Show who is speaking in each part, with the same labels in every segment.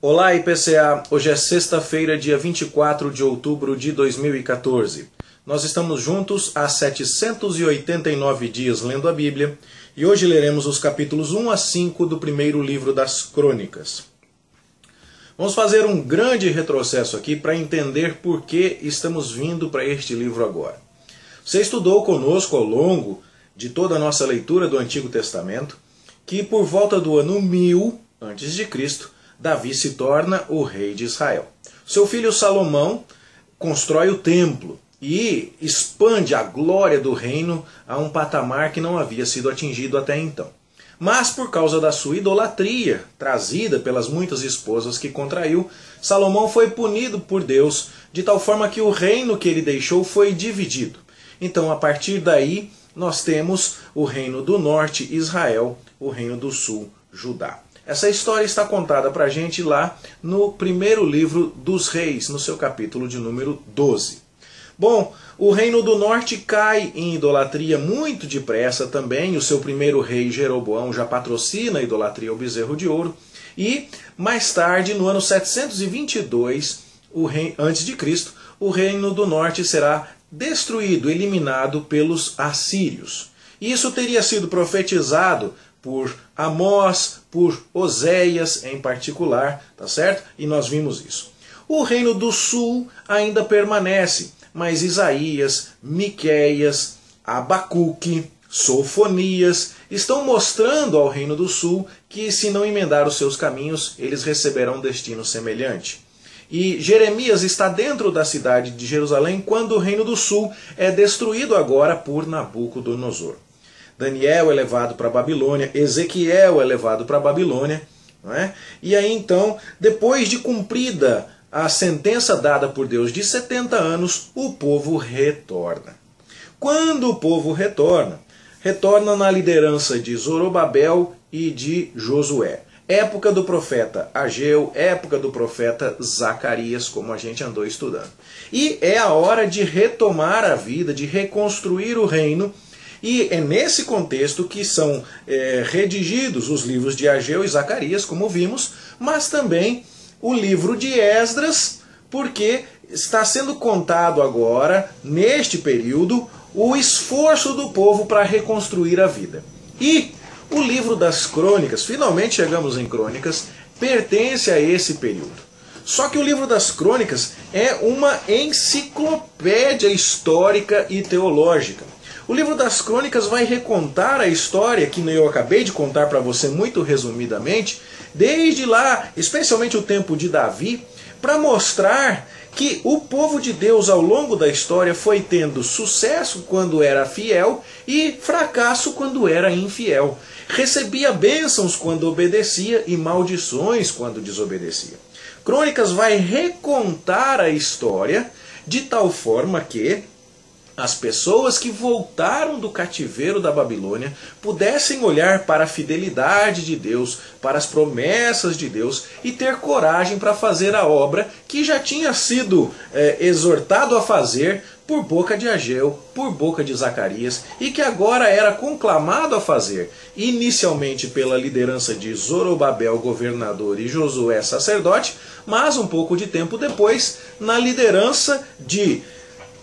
Speaker 1: Olá IPCA, hoje é sexta-feira, dia 24 de outubro de 2014. Nós estamos juntos há 789 dias lendo a Bíblia e hoje leremos os capítulos 1 a 5 do primeiro livro das Crônicas. Vamos fazer um grande retrocesso aqui para entender por que estamos vindo para este livro agora. Você estudou conosco ao longo de toda a nossa leitura do Antigo Testamento que por volta do ano 1000 a.C., Davi se torna o rei de Israel. Seu filho Salomão constrói o templo e expande a glória do reino a um patamar que não havia sido atingido até então. Mas por causa da sua idolatria, trazida pelas muitas esposas que contraiu, Salomão foi punido por Deus, de tal forma que o reino que ele deixou foi dividido. Então, a partir daí, nós temos o reino do norte, Israel, o reino do sul, Judá. Essa história está contada para a gente lá no primeiro livro dos Reis, no seu capítulo de número 12. Bom, o reino do norte cai em idolatria muito depressa também. O seu primeiro rei, Jeroboão, já patrocina a idolatria ao bezerro de ouro. E, mais tarde, no ano 722 a.C., o reino do norte será destruído, eliminado pelos assírios. Isso teria sido profetizado por Amós, por Oséias em particular, tá certo? E nós vimos isso. O reino do sul ainda permanece, mas Isaías, Miqueias, Abacuque, Sofonias estão mostrando ao reino do sul que, se não emendar os seus caminhos, eles receberão um destino semelhante. E Jeremias está dentro da cidade de Jerusalém quando o reino do sul é destruído agora por Nabucodonosor. Daniel é levado para a Babilônia, Ezequiel é levado para a Babilônia, não é? E aí então, depois de cumprida a sentença dada por Deus de 70 anos, o povo retorna. Quando o povo retorna na liderança de Zorobabel e de Josué. Época do profeta Ageu, época do profeta Zacarias, como a gente andou estudando. E é a hora de retomar a vida, de reconstruir o reino. E é nesse contexto que são redigidos os livros de Ageu e Zacarias, como vimos, mas também o livro de Esdras, porque está sendo contado agora, neste período, o esforço do povo para reconstruir a vida. E o livro das Crônicas, finalmente chegamos em Crônicas, pertence a esse período. Só que o livro das Crônicas é uma enciclopédia histórica e teológica. O livro das Crônicas vai recontar a história que eu acabei de contar para você muito resumidamente, desde lá, especialmente o tempo de Davi, para mostrar que o povo de Deus ao longo da história foi tendo sucesso quando era fiel e fracasso quando era infiel. Recebia bênçãos quando obedecia e maldições quando desobedecia. Crônicas vai recontar a história de tal forma que as pessoas que voltaram do cativeiro da Babilônia pudessem olhar para a fidelidade de Deus, para as promessas de Deus e ter coragem para fazer a obra que já tinha sido exortado a fazer por boca de Ageu, por boca de Zacarias, e que agora era conclamado a fazer, inicialmente pela liderança de Zorobabel, governador, e Josué, sacerdote, mas um pouco de tempo depois, na liderança de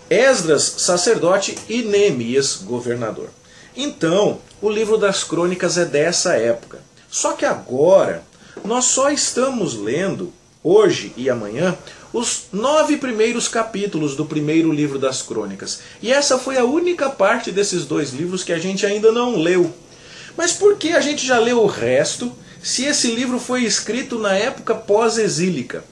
Speaker 1: Esdras, sacerdote, e Neemias, governador. Então, o livro das Crônicas é dessa época. Só que agora, nós só estamos lendo, hoje e amanhã, os 9 primeiros capítulos do primeiro livro das Crônicas. E essa foi a única parte desses 2 livros que a gente ainda não leu. Mas por que a gente já leu o resto, se esse livro foi escrito na época pós-exílica?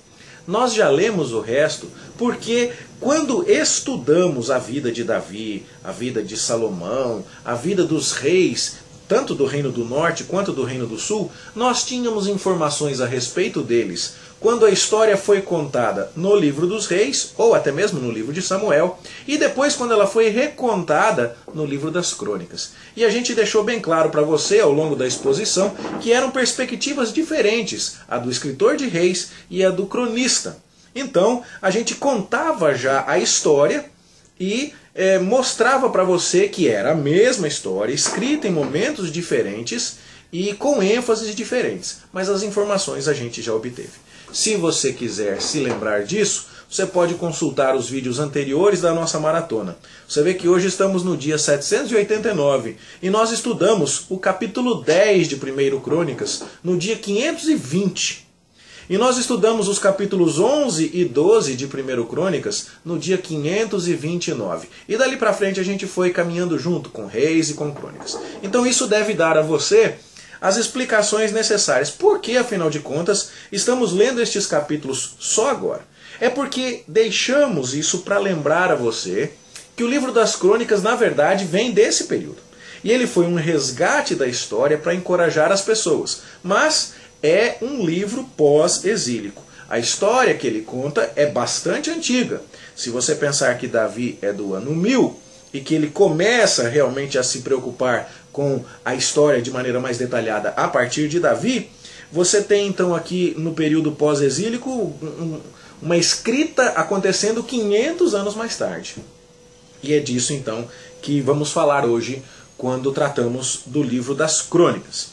Speaker 1: Nós já lemos o resto porque quando estudamos a vida de Davi, a vida de Salomão, a vida dos reis, tanto do Reino do Norte quanto do Reino do Sul, nós tínhamos informações a respeito deles quando a história foi contada no livro dos reis, ou até mesmo no livro de Samuel, e depois quando ela foi recontada no livro das Crônicas. E a gente deixou bem claro para você, ao longo da exposição, que eram perspectivas diferentes, a do escritor de reis e a do cronista. Então, a gente contava já a história e mostrava para você que era a mesma história, escrita em momentos diferentes, e com ênfases diferentes, mas as informações a gente já obteve. Se você quiser se lembrar disso, você pode consultar os vídeos anteriores da nossa maratona. Você vê que hoje estamos no dia 789 e nós estudamos o capítulo 10 de 1 Crônicas no dia 520. E nós estudamos os capítulos 11 e 12 de 1 Crônicas no dia 529. E dali para frente a gente foi caminhando junto com Reis e com Crônicas. Então isso deve dar a você as explicações necessárias. Por que, afinal de contas, estamos lendo estes capítulos só agora? É porque deixamos isso para lembrar a você que o livro das Crônicas, na verdade, vem desse período. E ele foi um resgate da história para encorajar as pessoas. Mas é um livro pós-exílico. A história que ele conta é bastante antiga. Se você pensar que Davi é do ano 1000 e que ele começa realmente a se preocupar com a história de maneira mais detalhada a partir de Davi, você tem então aqui no período pós-exílico uma escrita acontecendo 500 anos mais tarde. E é disso então que vamos falar hoje quando tratamos do livro das Crônicas.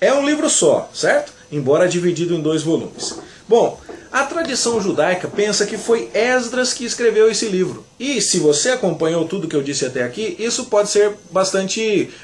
Speaker 1: É um livro só, certo? Embora dividido em 2 volumes. Bom, a tradição judaica pensa que foi Esdras que escreveu esse livro. E se você acompanhou tudo que eu disse até aqui, isso pode ser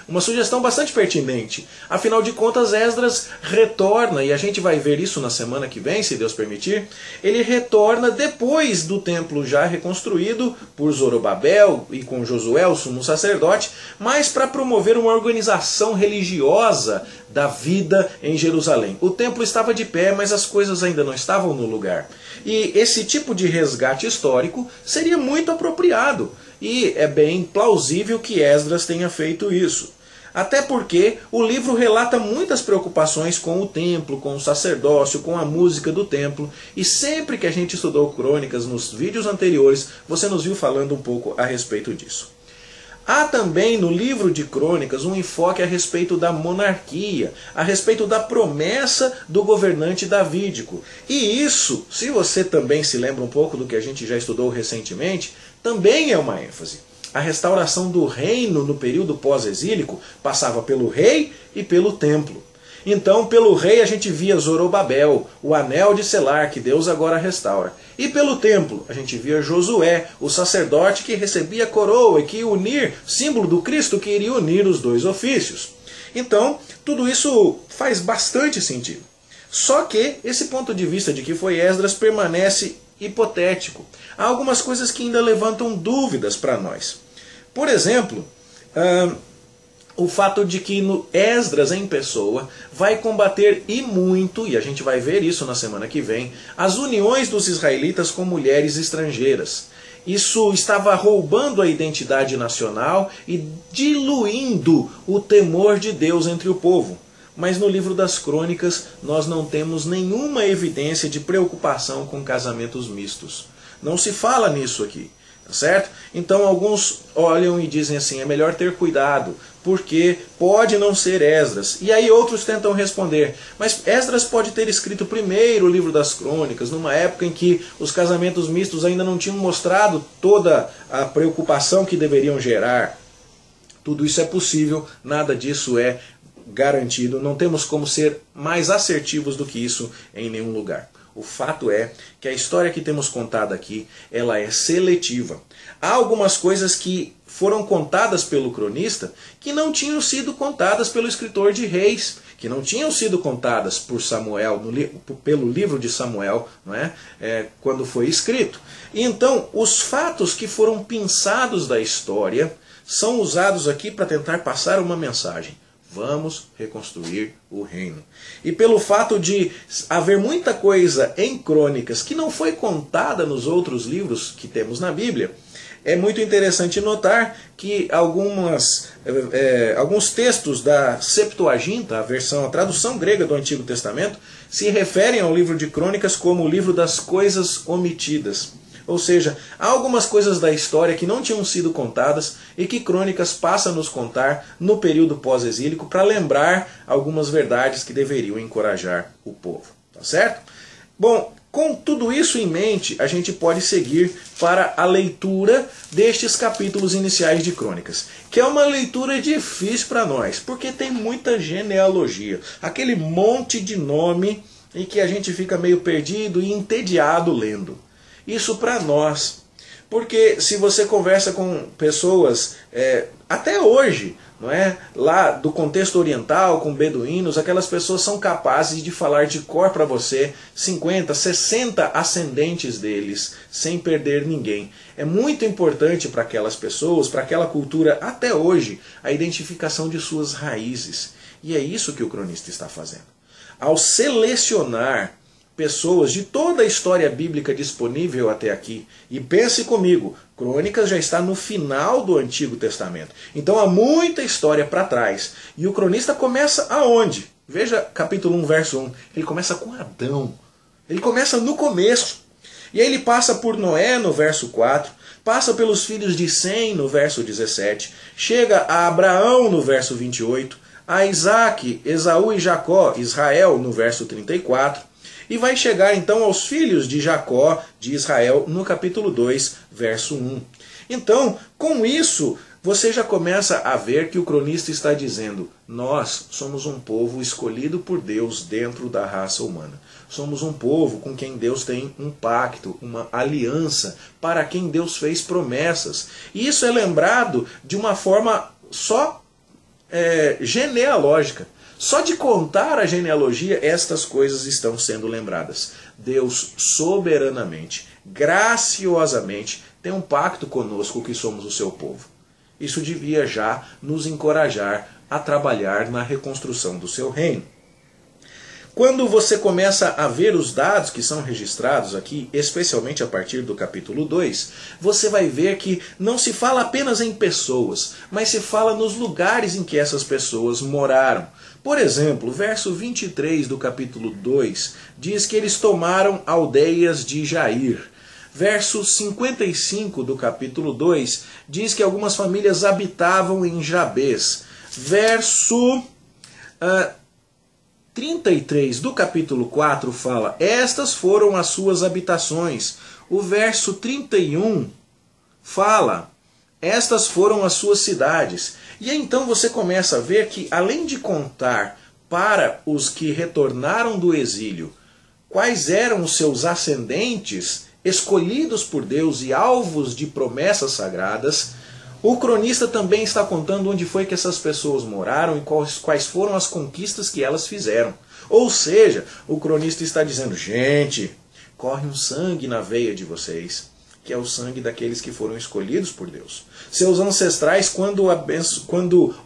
Speaker 1: uma sugestão bastante pertinente. Afinal de contas, Esdras retorna, e a gente vai ver isso na semana que vem, se Deus permitir. Ele retorna depois do templo já reconstruído por Zorobabel e com Josué, o sumo sacerdote, mas para promover uma organização religiosa da vida em Jerusalém. O templo estava de pé, mas as coisas ainda não estavam no lugar. E esse tipo de resgate histórico seria muito apropriado. E é bem plausível que Esdras tenha feito isso. Até porque o livro relata muitas preocupações com o templo, com o sacerdócio, com a música do templo. E sempre que a gente estudou Crônicas nos vídeos anteriores, você nos viu falando um pouco a respeito disso. Há também no livro de Crônicas um enfoque a respeito da monarquia, a respeito da promessa do governante davídico. E isso, se você também se lembra um pouco do que a gente já estudou recentemente, também é uma ênfase. A restauração do reino no período pós-exílico passava pelo rei e pelo templo. Então, pelo rei a gente via Zorobabel, o anel de selar que Deus agora restaura. E pelo templo a gente via Josué, o sacerdote que recebia a coroa e que ia unir, símbolo do Cristo que iria unir os 2 ofícios. Então, tudo isso faz bastante sentido. Só que esse ponto de vista de que foi Esdras permanece hipotético. Há algumas coisas que ainda levantam dúvidas para nós. Por exemplo, o fato de que Esdras em pessoa vai combater e muito, e a gente vai ver isso na semana que vem, as uniões dos israelitas com mulheres estrangeiras. Isso estava roubando a identidade nacional e diluindo o temor de Deus entre o povo. Mas no livro das Crônicas nós não temos nenhuma evidência de preocupação com casamentos mistos. Não se fala nisso aqui. Certo? Então alguns olham e dizem assim, é melhor ter cuidado, porque pode não ser Esdras. E aí outros tentam responder, mas Esdras pode ter escrito primeiro o livro das Crônicas, numa época em que os casamentos mistos ainda não tinham mostrado toda a preocupação que deveriam gerar. Tudo isso é possível, nada disso é garantido, não temos como ser mais assertivos do que isso em nenhum lugar. O fato é que a história que temos contada aqui, ela é seletiva. Há algumas coisas que foram contadas pelo cronista que não tinham sido contadas pelo escritor de Reis, que não tinham sido contadas por Samuel, pelo livro de Samuel, não é? Quando foi escrito. E então, os fatos que foram pinçados da história são usados aqui para tentar passar uma mensagem. Vamos reconstruir o reino. E pelo fato de haver muita coisa em Crônicas que não foi contada nos outros livros que temos na Bíblia, é muito interessante notar que alguns textos da Septuaginta, a tradução grega do Antigo Testamento, se referem ao livro de Crônicas como o livro das coisas omitidas. Ou seja, há algumas coisas da história que não tinham sido contadas e que Crônicas passa a nos contar no período pós-exílico para lembrar algumas verdades que deveriam encorajar o povo. Tá certo? Bom, Com tudo isso em mente, a gente pode seguir para a leitura destes capítulos iniciais de Crônicas, que é uma leitura difícil para nós, porque tem muita genealogia, aquele monte de nome em que a gente fica meio perdido e entediado lendo. Isso para nós, porque se você conversa com pessoas, até hoje, não é? Lá do contexto oriental, com beduínos, aquelas pessoas são capazes de falar de cor para você 50, 60 ascendentes deles, sem perder ninguém. É muito importante para aquelas pessoas, para aquela cultura, até hoje, a identificação de suas raízes. E é isso que o cronista está fazendo. Ao selecionar pessoas de toda a história bíblica disponível até aqui, e pense comigo, Crônicas já está no final do Antigo Testamento. Então há muita história para trás. E o cronista começa aonde? Veja capítulo 1, verso 1. Ele começa com Adão. Ele começa no começo. E aí ele passa por Noé no verso 4, passa pelos filhos de Sem no verso 17, chega a Abraão no verso 28, a Isaac, Esaú e Jacó, Israel no verso 34, e vai chegar então aos filhos de Jacó, de Israel, no capítulo 2, verso 1. Então, com isso, você já começa a ver que o cronista está dizendo: nós somos um povo escolhido por Deus dentro da raça humana. Somos um povo com quem Deus tem um pacto, uma aliança, para quem Deus fez promessas. E isso é lembrado de uma forma só genealógica. Só de contar a genealogia, estas coisas estão sendo lembradas. Deus soberanamente, graciosamente, tem um pacto conosco que somos o seu povo. Isso devia já nos encorajar a trabalhar na reconstrução do seu reino. Quando você começa a ver os dados que são registrados aqui, especialmente a partir do capítulo 2, você vai ver que não se fala apenas em pessoas, mas se fala nos lugares em que essas pessoas moraram. Por exemplo, o verso 23 do capítulo 2 diz que eles tomaram aldeias de Jair. Verso 55 do capítulo 2 diz que algumas famílias habitavam em Jabes. Verso 33 do capítulo 4 fala: estas foram as suas habitações. O verso 31 fala: estas foram as suas cidades. E aí, então você começa a ver que, além de contar para os que retornaram do exílio quais eram os seus ascendentes, escolhidos por Deus e alvos de promessas sagradas, o cronista também está contando onde foi que essas pessoas moraram e quais foram as conquistas que elas fizeram. Ou seja, o cronista está dizendo: gente, corre um sangue na veia de vocês, que é o sangue daqueles que foram escolhidos por Deus. Seus ancestrais, quando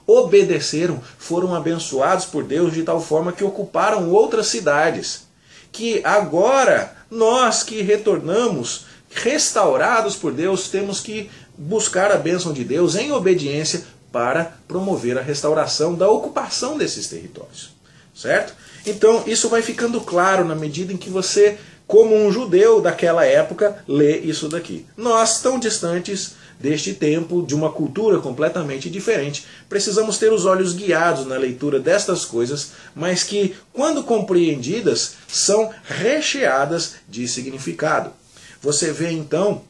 Speaker 1: obedeceram, foram abençoados por Deus de tal forma que ocuparam outras cidades. Que agora, nós que retornamos, restaurados por Deus, temos que buscar a bênção de Deus em obediência para promover a restauração da ocupação desses territórios. Certo? Então, isso vai ficando claro na medida em que você, como um judeu daquela época, lê isso daqui. Nós, tão distantes deste tempo, de uma cultura completamente diferente, precisamos ter os olhos guiados na leitura destas coisas, mas que, quando compreendidas, são recheadas de significado. Você vê, então,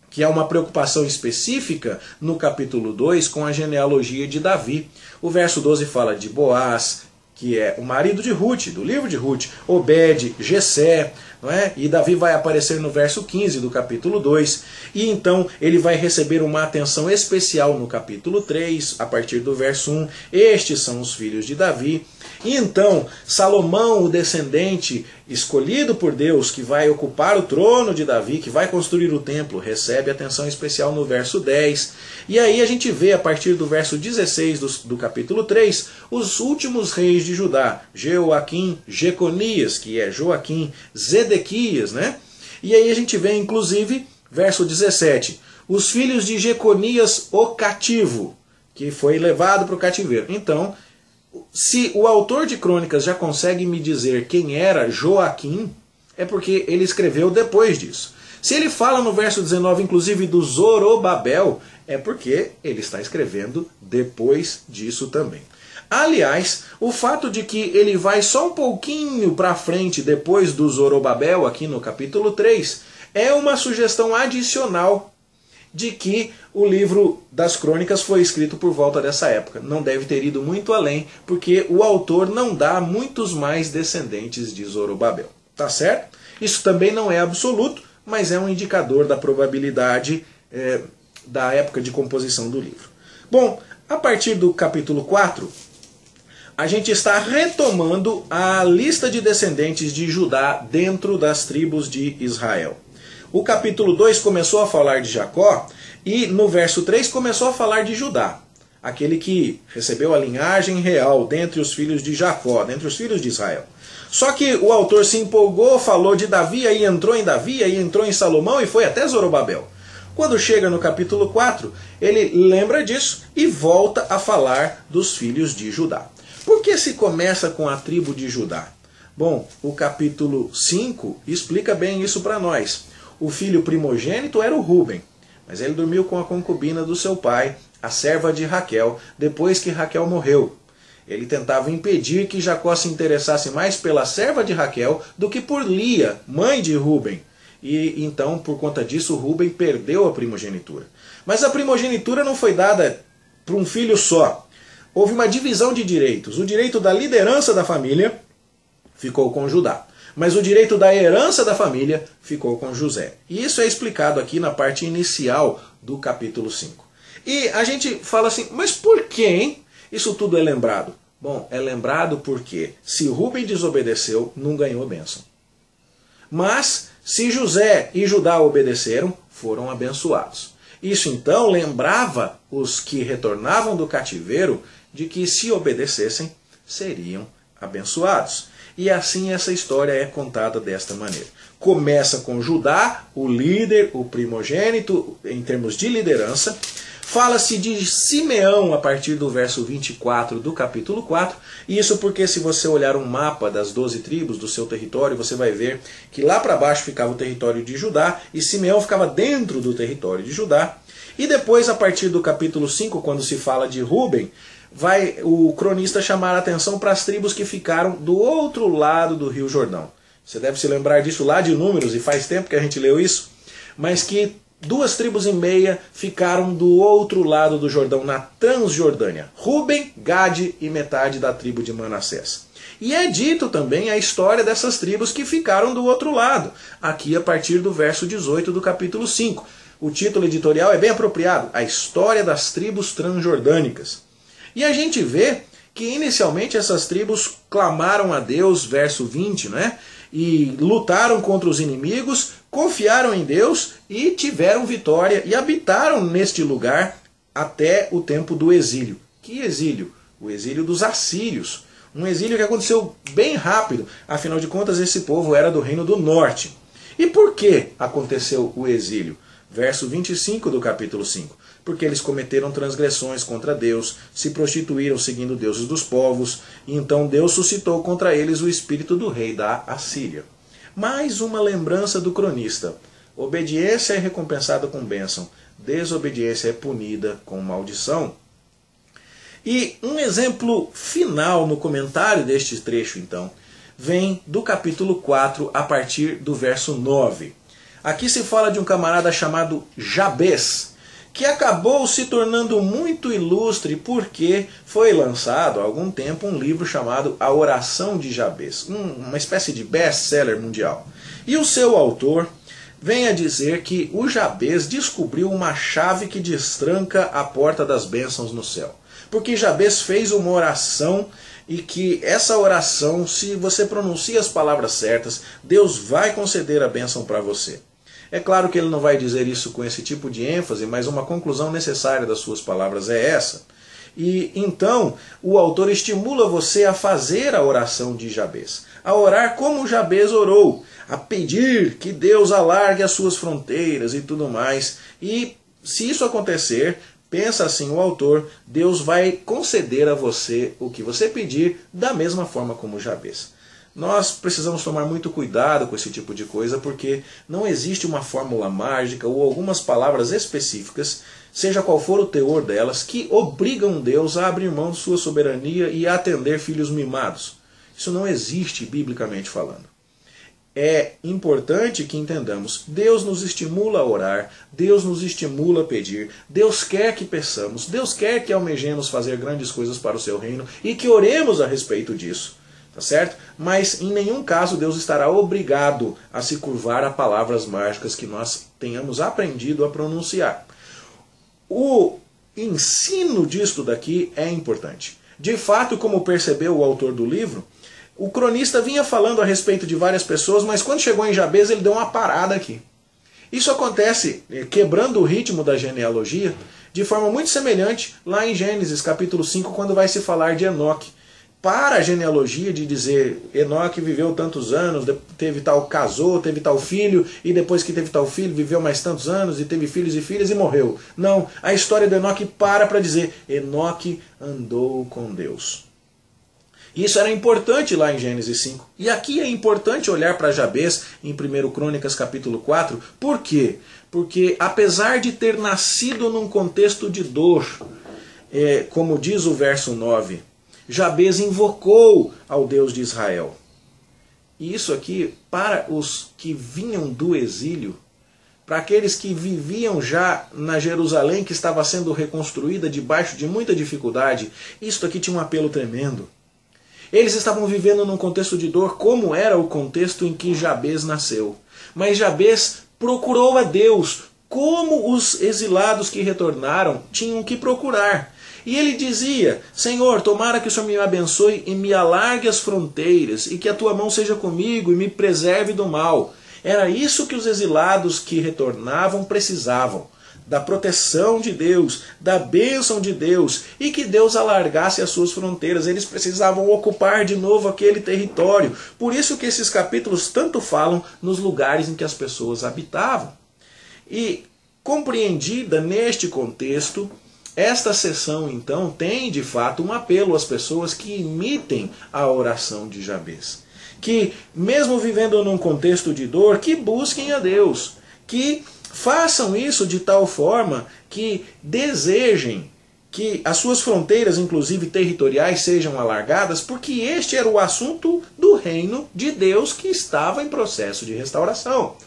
Speaker 1: que há uma preocupação específica no capítulo 2 com a genealogia de Davi. O verso 12 fala de Boaz, que é o marido de Ruth, do livro de Ruth, Obed, Jessé, não é? E Davi vai aparecer no verso 15 do capítulo 2, e então ele vai receber uma atenção especial no capítulo 3, a partir do verso 1, estes são os filhos de Davi. E então, Salomão, o descendente escolhido por Deus, que vai ocupar o trono de Davi, que vai construir o templo, recebe atenção especial no verso 10. E aí a gente vê, a partir do verso 16 do capítulo 3, os últimos reis de Judá, Jeoaquim, Jeconias, que é Joaquim, Zedequias, né? E aí a gente vê, inclusive, verso 17, os filhos de Jeconias, o cativo, que foi levado para o cativeiro. Então, se o autor de Crônicas já consegue me dizer quem era Joaquim, é porque ele escreveu depois disso. Se ele fala no verso 19, inclusive, do Zorobabel, é porque ele está escrevendo depois disso também. Aliás, o fato de que ele vai só um pouquinho para frente depois do Zorobabel, aqui no capítulo 3, é uma sugestão adicional de que o livro das crônicas foi escrito por volta dessa época. Não deve ter ido muito além, porque o autor não dá muitos mais descendentes de Zorobabel. Tá certo? Isso também não é absoluto, mas é um indicador da probabilidade da época de composição do livro. Bom, a partir do capítulo 4, a gente está retomando a lista de descendentes de Judá dentro das tribos de Israel. O capítulo 2 começou a falar de Jacó e no verso 3 começou a falar de Judá, aquele que recebeu a linhagem real dentre os filhos de Jacó, dentre os filhos de Israel. Só que o autor se empolgou, falou de Davi, aí entrou em Davi, aí entrou em Salomão e foi até Zorobabel. Quando chega no capítulo 4, ele lembra disso e volta a falar dos filhos de Judá. Por que se começa com a tribo de Judá? Bom, o capítulo 5 explica bem isso para nós. O filho primogênito era o Ruben, mas ele dormiu com a concubina do seu pai, a serva de Raquel, depois que Raquel morreu. Ele tentava impedir que Jacó se interessasse mais pela serva de Raquel do que por Lia, mãe de Ruben. E então, por conta disso, Ruben perdeu a primogenitura. Mas a primogenitura não foi dada para um filho só. Houve uma divisão de direitos. O direito da liderança da família ficou com Judá, mas o direito da herança da família ficou com José. E isso é explicado aqui na parte inicial do capítulo 5. E a gente fala assim, mas por que, hein? Isso tudo é lembrado? Bom, é lembrado porque se Ruben desobedeceu, não ganhou bênção. Mas se José e Judá obedeceram, foram abençoados. Isso então lembrava os que retornavam do cativeiro de que se obedecessem, seriam abençoados. E assim essa história é contada desta maneira. Começa com Judá, o líder, o primogênito, em termos de liderança. Fala-se de Simeão a partir do verso 24 do capítulo 4. Isso porque se você olhar um mapa das 12 tribos do seu território, você vai ver que lá para baixo ficava o território de Judá e Simeão ficava dentro do território de Judá. E depois, a partir do capítulo 5, quando se fala de Ruben, vai o cronista chamar a atenção para as tribos que ficaram do outro lado do Rio Jordão. Você deve se lembrar disso lá de Números, e faz tempo que a gente leu isso, mas que 2,5 tribos ficaram do outro lado do Jordão, na Transjordânia. Ruben, Gade e metade da tribo de Manassés. E é dito também a história dessas tribos que ficaram do outro lado, aqui a partir do verso 18 do capítulo 5. O título editorial é bem apropriado, A História das Tribos Transjordânicas. E a gente vê que inicialmente essas tribos clamaram a Deus, verso 20, né? E lutaram contra os inimigos, confiaram em Deus e tiveram vitória e habitaram neste lugar até o tempo do exílio. Que exílio? O exílio dos assírios. Um exílio que aconteceu bem rápido, afinal de contas esse povo era do Reino do Norte. E por que aconteceu o exílio? Verso 25 do capítulo 5. Porque eles cometeram transgressões contra Deus, se prostituíram seguindo deuses dos povos, e então Deus suscitou contra eles o espírito do rei da Assíria. Mais uma lembrança do cronista. Obediência é recompensada com bênção, desobediência é punida com maldição. E um exemplo final no comentário deste trecho, então, vem do capítulo 4, a partir do verso 9. Aqui se fala de um camarada chamado Jabes, que acabou se tornando muito ilustre porque foi lançado há algum tempo um livro chamado A Oração de Jabes, uma espécie de best-seller mundial. E o seu autor vem a dizer que o Jabes descobriu uma chave que destranca a porta das bênçãos no céu. Porque Jabes fez uma oração e que essa oração, se você pronuncia as palavras certas, Deus vai conceder a bênção para você. É claro que ele não vai dizer isso com esse tipo de ênfase, mas uma conclusão necessária das suas palavras é essa. E então o autor estimula você a fazer a oração de Jabes, a orar como Jabes orou, a pedir que Deus alargue as suas fronteiras e tudo mais. E se isso acontecer, pensa assim o autor, Deus vai conceder a você o que você pedir da mesma forma como Jabes. Nós precisamos tomar muito cuidado com esse tipo de coisa, porque não existe uma fórmula mágica ou algumas palavras específicas seja qual for o teor delas, que obrigam Deus a abrir mão de sua soberania e a atender filhos mimados. Isso não existe biblicamente falando. É importante que entendamos, Deus nos estimula a orar, Deus nos estimula a pedir, Deus quer que peçamos, Deus quer que almejemos fazer grandes coisas para o seu reino e que oremos a respeito disso, tá certo? Mas em nenhum caso Deus estará obrigado a se curvar a palavras mágicas que nós tenhamos aprendido a pronunciar. O ensino disto daqui é importante. De fato, como percebeu o autor do livro, o cronista vinha falando a respeito de várias pessoas, mas quando chegou em Jabez ele deu uma parada aqui. Isso acontece quebrando o ritmo da genealogia de forma muito semelhante lá em Gênesis capítulo 5, quando vai se falar de Enoque. Para a genealogia de dizer Enoque viveu tantos anos, teve tal, casou, teve tal filho, e depois que teve tal filho viveu mais tantos anos, e teve filhos e filhas e morreu. Não, a história de Enoque para dizer Enoque andou com Deus. Isso era importante lá em Gênesis 5. E aqui é importante olhar para Jabez em 1 Crônicas capítulo 4. Por quê? Porque apesar de ter nascido num contexto de dor, como diz o verso 9, Jabez invocou ao Deus de Israel. E isso aqui, para os que vinham do exílio, para aqueles que viviam já na Jerusalém, que estava sendo reconstruída debaixo de muita dificuldade, isso aqui tinha um apelo tremendo. Eles estavam vivendo num contexto de dor, como era o contexto em que Jabez nasceu. Mas Jabez procurou a Deus, como os exilados que retornaram tinham que procurar. E ele dizia, Senhor, tomara que o Senhor me abençoe e me alargue as fronteiras, e que a tua mão seja comigo e me preserve do mal. Era isso que os exilados que retornavam precisavam. Da proteção de Deus, da bênção de Deus, e que Deus alargasse as suas fronteiras. Eles precisavam ocupar de novo aquele território. Por isso que esses capítulos tanto falam nos lugares em que as pessoas habitavam. E compreendida neste contexto, esta seção então tem de fato um apelo às pessoas que imitem a oração de Jabez. Que mesmo vivendo num contexto de dor, que busquem a Deus, que façam isso de tal forma que desejem que as suas fronteiras, inclusive territoriais, sejam alargadas, porque este era o assunto do reino de Deus que estava em processo de restauração.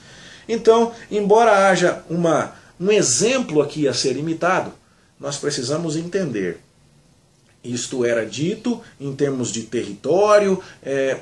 Speaker 1: Então, embora haja um exemplo aqui a ser imitado, nós precisamos entender. Isto era dito em termos de território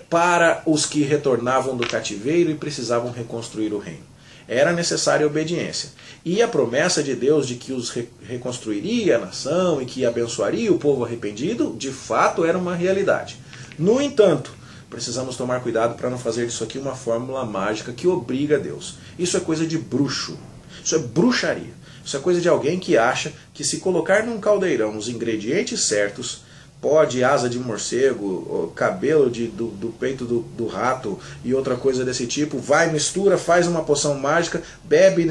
Speaker 1: para os que retornavam do cativeiro e precisavam reconstruir o reino. Era necessária obediência. E a promessa de Deus de que os reconstruiria a nação e que abençoaria o povo arrependido, de fato era uma realidade. No entanto, precisamos tomar cuidado para não fazer disso aqui uma fórmula mágica que obriga a Deus. Isso é coisa de bruxo. Isso é bruxaria. Isso é coisa de alguém que acha que se colocar num caldeirão os ingredientes certos, pode asa de morcego, cabelo do peito do rato e outra coisa desse tipo, vai, mistura, faz uma poção mágica, bebe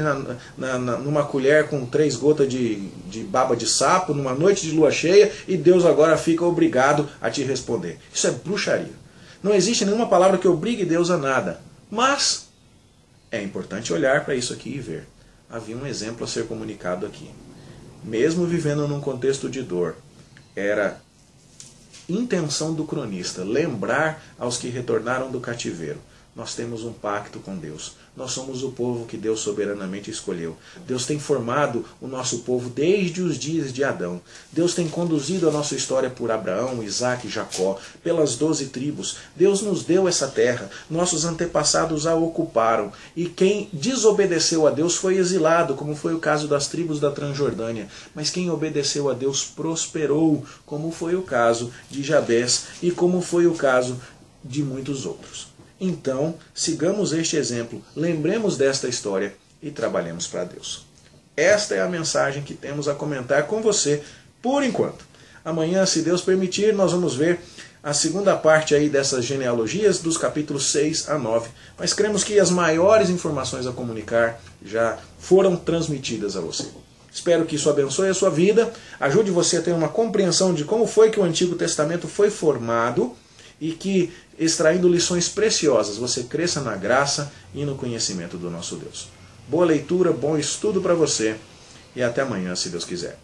Speaker 1: numa colher com 3 gotas de baba de sapo, numa noite de lua cheia, e Deus agora fica obrigado a te responder. Isso é bruxaria. Não existe nenhuma palavra que obrigue Deus a nada. Mas é importante olhar para isso aqui e ver. Havia um exemplo a ser comunicado aqui. Mesmo vivendo num contexto de dor, era intenção do cronista lembrar aos que retornaram do cativeiro: nós temos um pacto com Deus. Nós somos o povo que Deus soberanamente escolheu. Deus tem formado o nosso povo desde os dias de Adão. Deus tem conduzido a nossa história por Abraão, Isaque e Jacó, pelas 12 tribos. Deus nos deu essa terra. Nossos antepassados a ocuparam. E quem desobedeceu a Deus foi exilado, como foi o caso das tribos da Transjordânia. Mas quem obedeceu a Deus prosperou, como foi o caso de Jabez e como foi o caso de muitos outros. Então, sigamos este exemplo, lembremos desta história e trabalhemos para Deus. Esta é a mensagem que temos a comentar com você por enquanto. Amanhã, se Deus permitir, nós vamos ver a segunda parte aí dessas genealogias, dos capítulos 6 a 9. Mas cremos que as maiores informações a comunicar já foram transmitidas a você. Espero que isso abençoe a sua vida, ajude você a ter uma compreensão de como foi que o Antigo Testamento foi formado, e que, extraindo lições preciosas, você cresça na graça e no conhecimento do nosso Deus. Boa leitura, bom estudo para você e até amanhã, se Deus quiser.